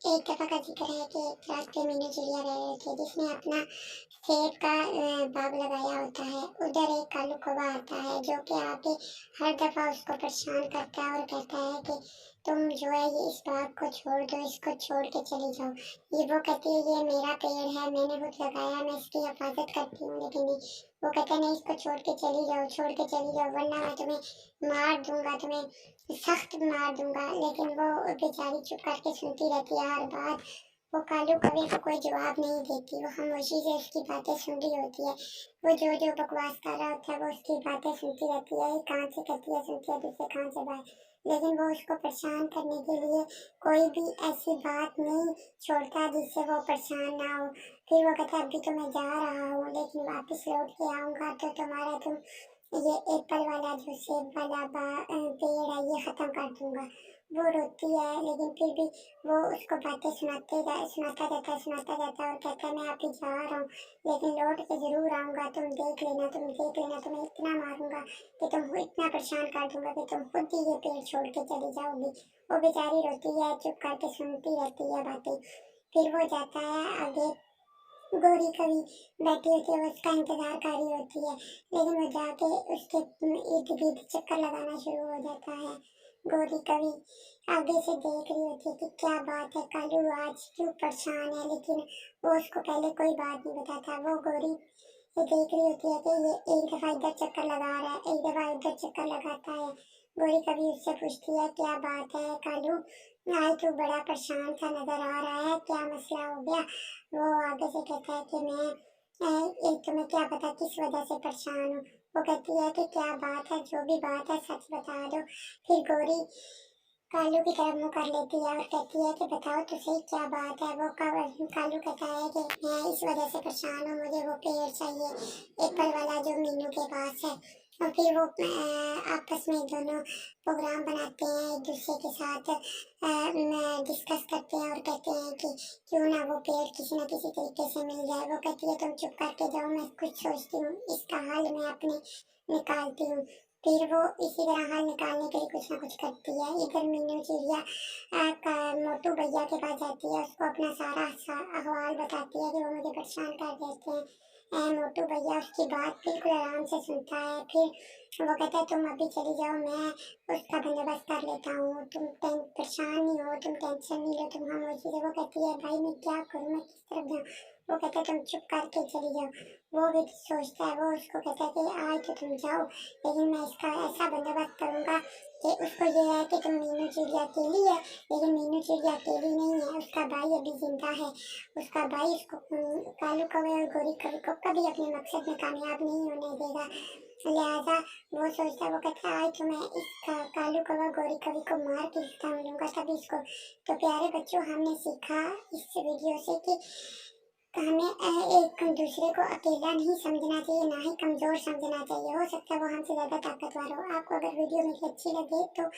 एक दफ़ा का ज़िक्र है कि एक रात पे मीनू चिड़िया रह रहे थे जिसने अपना सेब का बाग लगाया होता है। उधर एक कालू कौवा आता है जो कि आके हर दफ़ा उसको परेशान करता है और कहता है कि तुम जो है ये इस बाग को छोड़ दो, इसको छोड़ के चली जाओ। ये वो कहती है ये मेरा पेड़ है, मैंने खुद लगाया, मैं इसकी हिफाज़त करती हूँ, लेकिन नहीं, वो कहता है नहीं, इसको छोड़ के चली जाओ वरना मैं तुम्हें मार दूँगा, तुम्हें सख्त मार दूँगा। लेकिन वो बेचारी चुप करके सुनती रहती है हर बात। वो कालू कौवे को कोई जवाब नहीं देती, वो खामोशी से उसकी बातें सुन रही होती है। वो जो बकवास कर रहा होता है वो उसकी बातें सुनती रहती है, एक कान से कहती है सुनती है, दूसरे कान से बात। लेकिन वो उसको परेशान करने के लिए कोई भी ऐसी बात नहीं छोड़ता जिससे वो परेशान ना हो। फिर वो कहता है अभी तो मैं जा रहा हूँ, लेकिन वापस लौट के आऊँगा तो तुम ये एप्पल वाला जो सेब वाला पेड़ है ये ख़त्म कर दूँगा। वो रोती है लेकिन फिर भी वो उसको बातें सुनाता रहता है और कहता है मैं अभी जा रहा हूँ, लेकिन लौट के ज़रूर आऊँगा, तुम देख लेना, तुम्हें इतना मारूँगा कि तुम इतना परेशान कर दूँगा कि तुम खुद ही ये पेड़ छोड़ के चली जाओगी। वो बेचारी रोती है, चुप करके सुनती रहती है बातें। फिर वो जाता है आगे। गोरी कभी बैठी होती है, वो उसका इंतज़ार कर रही होती है, लेकिन वो जाके उसके इर्द-गिर्द चक्कर लगाना शुरू हो जाता है। गोरी कभी आगे से देख रही होती है कि क्या बात है, कालू आज क्यों परेशान है, लेकिन वो उसको पहले कोई बात नहीं बताता। वो गोरी ये देख रही होती है कि ये एक दफ़ा इधर चक्कर लगा रहा है, एक दफ़ा उधर चक्कर लगाता है। गोरी कभी उससे पूछती है क्या बात है कालू, आज तू बड़ा परेशान सा नज़र आ रहा है, क्या मसला हो गया? वो आगे से कहता है कि मैं एक तुम्हें क्या पता किस वजह से परेशान हूँ। वो कहती है कि क्या बात है, जो भी बात है सच बता दो। फिर गोरी कालू की तरफ मुँह कर लेती है और कहती है कि बताओ तो सही क्या बात है। वो कालू कहता है कि मैं इस वजह से परेशान हूँ, मुझे वो पेड़ चाहिए एप्पल वाला जो मीनू के पास है। और फिर वो आपस में दोनों प्रोग्राम बनाते हैं, एक दूसरे के साथ डिस्कस करते हैं और कहते हैं कि क्यों ना वो पेड़ किसी न किसी तरीके से मिल जाए। वो कहती है तुम चुप करके जाओ, मैं कुछ सोचती हूँ, इसका हल मैं अपने निकालती हूँ। फिर वो इसी तरह हल निकालने के लिए कुछ ना कुछ करती है। इधर मीनू चिड़िया मोटू भैया के पास जाती है, उसको अपना सारा अहवाल बताती है कि वो मुझे परेशान कर देते हैं। मोटू भैया उसकी बात बिल्कुल आराम से सुनता है। फिर वो कहता है तुम अभी चली जाओ, मैं उसका बंदोबस्त कर लेता हूँ, तुम परेशान नहीं हो, तुम टेंशन नहीं लो, तुम खामोशी से। वो कहती है भाई मैं क्या करूँ, मैं किस तरफ जाऊँ? वो कहता है तुम चुप करके चली जाओ। वो भी सोचता है, वो उसको कहता है कि आज तो तुम जाओ, लेकिन मैं इसका ऐसा बंदोबस्त करूँगा कि उसको ये है कि तुम मीनू चिड़िया अकेली है, लेकिन मीनू चिड़िया अकेली नहीं है, उसका भाई अभी ज़िंदा है। उसका भाई उसको कालू कौवे और गोरी कौवे को कभी अपने मकसद में कामयाब नहीं होने देगा। लिहाज़ा वो सोचता है, वो कहता है आज तो मैं इस कालू कौवा गोरी कौवे को मार के रिश्ता मिलूँगा तभी इसको। तो प्यारे बच्चों, हमने सीखा इस वीडियो से कि हमें एक दूसरे को अकेला नहीं समझना चाहिए, ना ही कमज़ोर समझना चाहिए। हो सकता है वो हमसे ज़्यादा ताकतवर हो। आपको अगर वीडियो मेरी अच्छी लगे तो